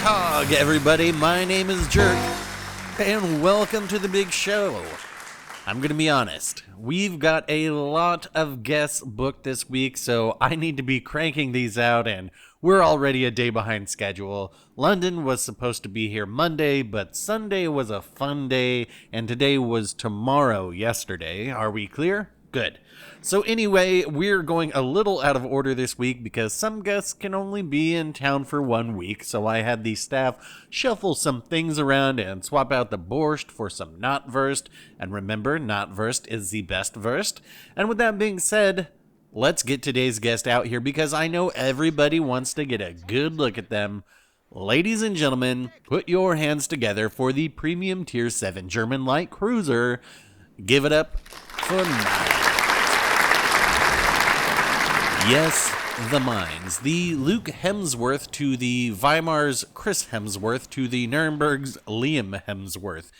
Tog, everybody. My name is Jerk, and welcome to the big show. I'm going to be honest. We've got a lot of guests booked this week, so I need to be cranking these out, and we're already a day behind schedule. London was supposed to be here Monday, but Sunday was a fun day, and today was tomorrow yesterday. Are we clear? Good. So anyway, we're going a little out of order this week because some guests can only be in town for 1 week, so I had the staff shuffle some things around and swap out the borscht for some not versed, and remember, not versed is the best versed. And with that being said, let's get today's guest out here because I know everybody wants to get a good look at them. Ladies and gentlemen, put your hands together for the Premium Tier 7 German Light Cruiser. Give it up for Mainz. Yes, the Mainz. The Luke Hemsworth to the Weimar's Chris Hemsworth to the Nuremberg's Liam Hemsworth.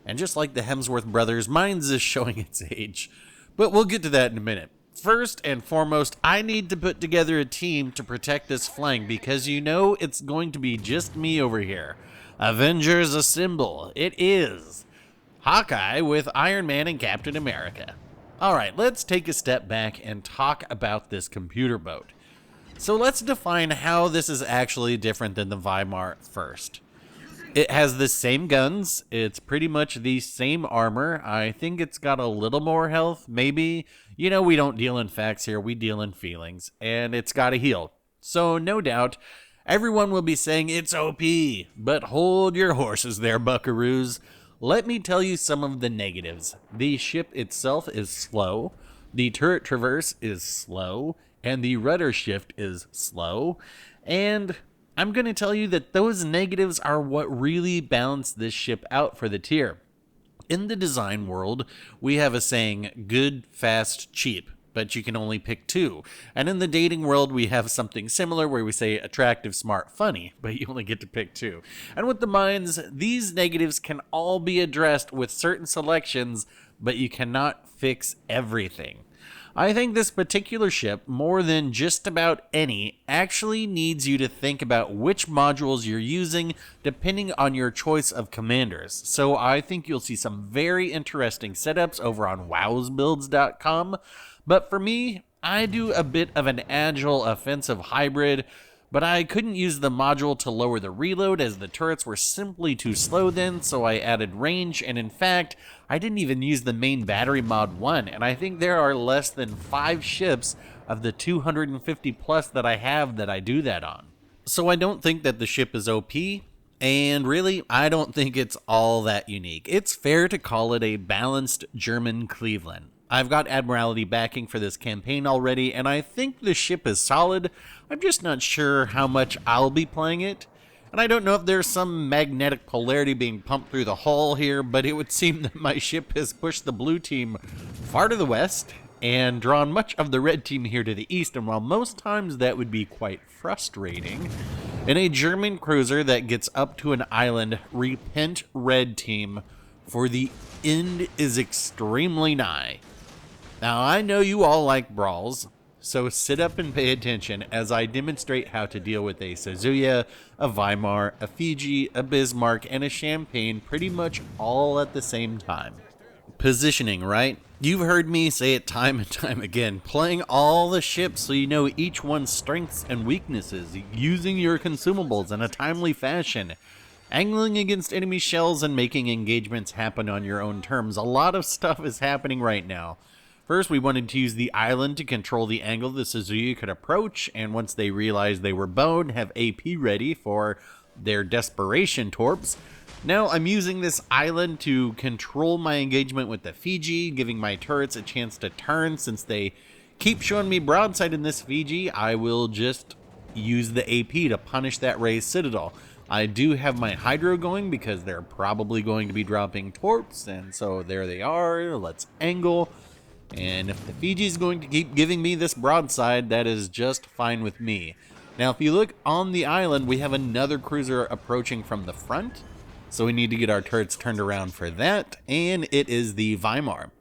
And just like the Hemsworth brothers, Mainz is showing its age. But we'll get to that in a minute. First and foremost, I need to put together a team to protect this flank because you know it's going to be just me over here. Avengers Assemble. It is Hawkeye with Iron Man and Captain America. Alright, let's take a step back and talk about this computer boat. So let's define how this is actually different than the Weimar first. It has the same guns, it's pretty much the same armor, I think it's got a little more health, maybe. You know, we don't deal in facts here, we deal in feelings, and it's got a heal. So no doubt, everyone will be saying it's OP, but hold your horses there, buckaroos. Let me tell you some of the negatives. The ship itself is slow, the turret traverse is slow, and the rudder shift is slow. And I'm going to tell you that those negatives are what really balance this ship out for the tier. In the design world, we have a saying, good, fast, cheap, but you can only pick two. And in the dating world, we have something similar where we say attractive, smart, funny, but you only get to pick two. And with the Mainz, these negatives can all be addressed with certain selections, but you cannot fix everything. I think this particular ship, more than just about any, actually needs you to think about which modules you're using depending on your choice of commanders. So I think you'll see some very interesting setups over on wowsbuilds.com. But for me, I do a bit of an agile offensive hybrid, but I couldn't use the module to lower the reload as the turrets were simply too slow then, so I added range, and in fact, I didn't even use the main battery mod 1, and I think there are less than 5 ships of the 250 plus that I have that I do that on. So I don't think that the ship is OP, and really, I don't think it's all that unique. It's fair to call it a balanced German Cleveland. I've got Admiralty backing for this campaign already, and I think the ship is solid. I'm just not sure how much I'll be playing it. And I don't know if there's some magnetic polarity being pumped through the hull here, but it would seem that my ship has pushed the blue team far to the west and drawn much of the red team here to the east, and while most times that would be quite frustrating, in a German cruiser that gets up to an island, repent red team, for the end is extremely nigh. Now, I know you all like brawls, so sit up and pay attention as I demonstrate how to deal with a Suzuya, a Weimar, a Fiji, a Bismarck, and a Champagne pretty much all at the same time. Positioning, right? You've heard me say it time and time again, playing all the ships so you know each one's strengths and weaknesses, using your consumables in a timely fashion, angling against enemy shells and making engagements happen on your own terms. A lot of stuff is happening right now. First, we wanted to use the island to control the angle the Suzuki could approach, and once they realized they were boned, have AP ready for their desperation torps. Now I'm using this island to control my engagement with the Fiji, giving my turrets a chance to turn. Since they keep showing me broadside in this Fiji, I will just use the AP to punish that raised citadel. I do have my Hydro going because they're probably going to be dropping torps, and so there they are. Let's angle. And if the Fiji is going to keep giving me this broadside, that is just fine with me. Now, if you look on the island, we have another cruiser approaching from the front. So we need to get our turrets turned around for that. And it is the Weimar.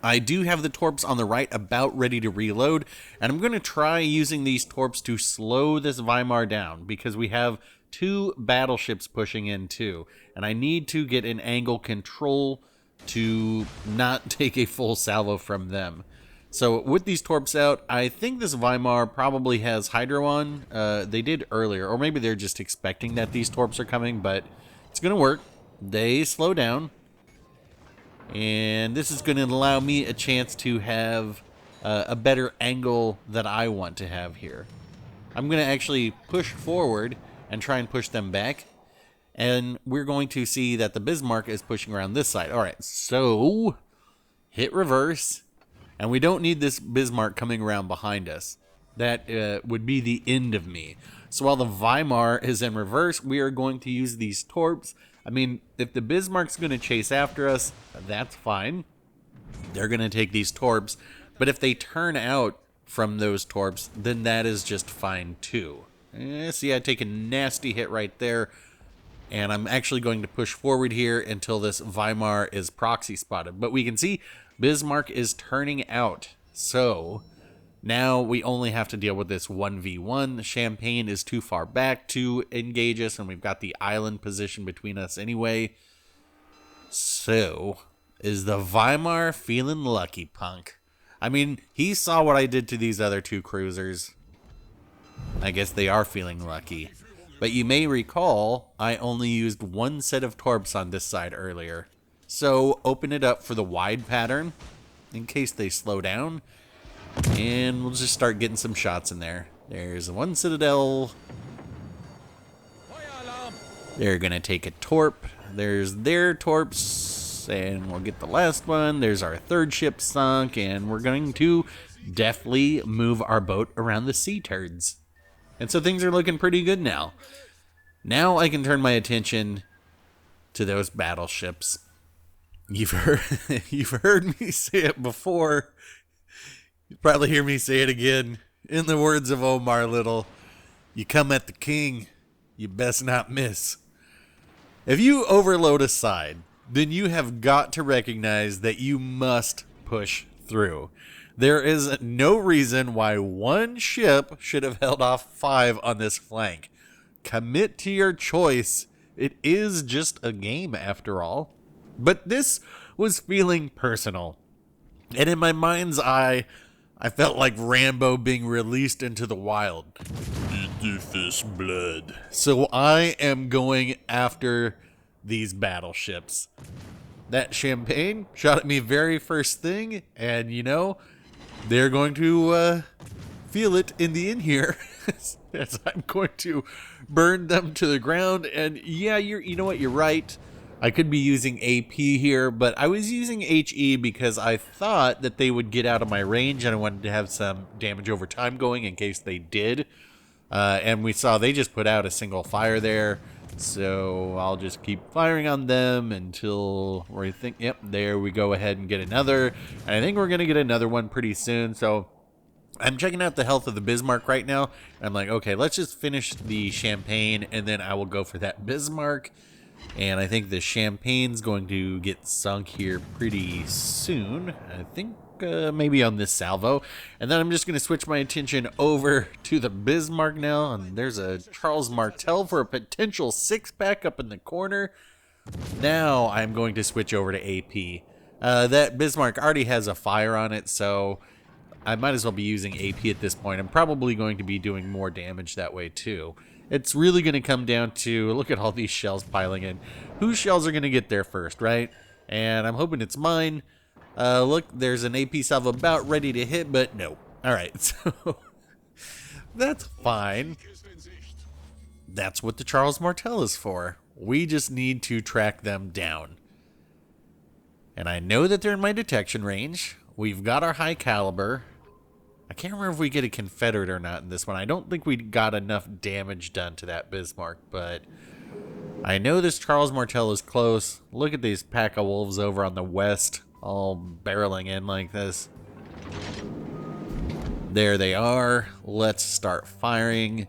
I do have the torps on the right about ready to reload, and I'm going to try using these torps to slow this Weimar down, because we have 2 battleships pushing in too, and I need to get an angle control to not take a full salvo from them. So with these torps out, I think this Weimar probably has Hydro on. They did earlier, or maybe they're just expecting that these torps are coming, but it's going to work. They slow down. And this is going to allow me a chance to have a better angle that I want to have here. I'm going to actually push forward and try and push them back. And we're going to see that the Bismarck is pushing around this side. All right, so hit reverse. And we don't need this Bismarck coming around behind us. That would be the end of me. So while the Weimar is in reverse, we are going to use these torps. I mean, if the Bismarck's going to chase after us, that's fine. They're going to take these torps. But if they turn out from those torps, then that is just fine too. See, I take a nasty hit right there. And I'm actually going to push forward here until this Weimar is proxy spotted. But we can see Bismarck is turning out. So now we only have to deal with this 1v1. Champagne is too far back to engage us, and we've got the island position between us anyway. So, is the Weimar feeling lucky, punk? I mean, he saw what I did to these other 2 cruisers. I guess they are feeling lucky. But you may recall, I only used 1 set of torps on this side earlier. So, open it up for the wide pattern, in case they slow down. And we'll just start getting some shots in there. There's 1 Citadel. They're going to take a torp. There's their torps. And we'll get the last one. There's our 3rd ship sunk. And we're going to deftly move our boat around the sea turds. And so things are looking pretty good now. Now I can turn my attention to those battleships. You've heard me say it before. You'll probably hear me say it again. In the words of Omar Little, you come at the king, you best not miss. If you overload a side, then you have got to recognize that you must push through. There is no reason why 1 ship should have held off 5 on this flank. Commit to your choice. It is just a game after all. But this was feeling personal. And in my mind's eye, I felt like Rambo being released into the wild. Eat the fish blood. So I am going after these battleships. That Champagne shot at me very first thing, and you know, they're going to feel it in the end here as I'm going to burn them to the ground. And yeah, you know what, you're right. I could be using AP here, but I was using HE because I thought that they would get out of my range, and I wanted to have some damage over time going in case they did. And we saw they just put out a single fire there, so I'll just keep firing on them until we think, yep, there we go ahead and get another. And I think we're going to get another one pretty soon, so I'm checking out the health of the Bismarck right now. I'm like, okay, let's just finish the Champagne, and then I will go for that Bismarck. And I think the Champagne's going to get sunk here pretty soon. I think maybe on this salvo. And then I'm just going to switch my attention over to the Bismarck now. And there's a Charles Martel for a potential 6-pack up in the corner. Now I'm going to switch over to AP. That Bismarck already has a fire on it, so I might as well be using AP at this point. I'm probably going to be doing more damage that way too. It's really going to come down to, look at all these shells piling in. Whose shells are going to get there first, right? And I'm hoping it's mine. Look, there's an AP salvo about ready to hit, but no. Alright, so that's fine. That's what the Charles Martel is for. We just need to track them down. And I know that they're in my detection range. We've got our high caliber. I can't remember if we get a Confederate or not in this one. I don't think we got enough damage done to that Bismarck, but I know this Charles Martel is close. Look at these pack of wolves over on the west, all barreling in like this. There they are. Let's start firing.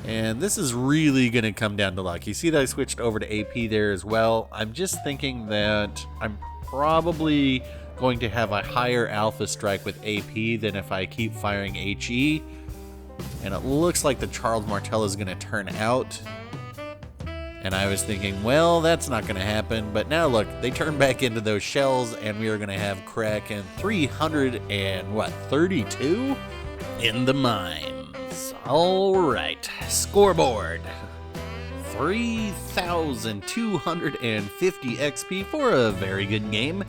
And this is really going to come down to luck. You see that I switched over to AP there as well. I'm just thinking that I'm probably going to have a higher alpha strike with AP than if I keep firing HE. And it looks like the Charles Martel is going to turn out. And I was thinking, well, that's not going to happen. But now look, they turn back into those shells, and we are going to have Kraken 332 in the mines. All right, scoreboard. 3,250 XP for a very good game.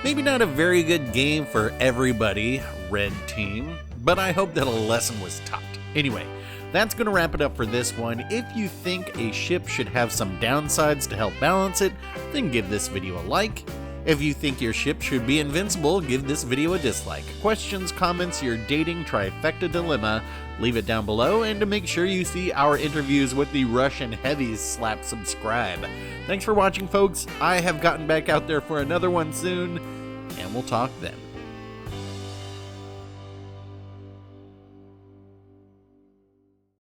Maybe not a very good game for everybody, red team, but I hope that a lesson was taught. Anyway, that's going to wrap it up for this one. If you think a ship should have some downsides to help balance it, then give this video a like. If you think your ship should be invincible, give this video a dislike. Questions, comments, your dating trifecta dilemma, leave it down below, and to make sure you see our interviews with the Russian heavies, slap subscribe. Thanks for watching, folks. I have gotten back out there for another one soon, and we'll talk then.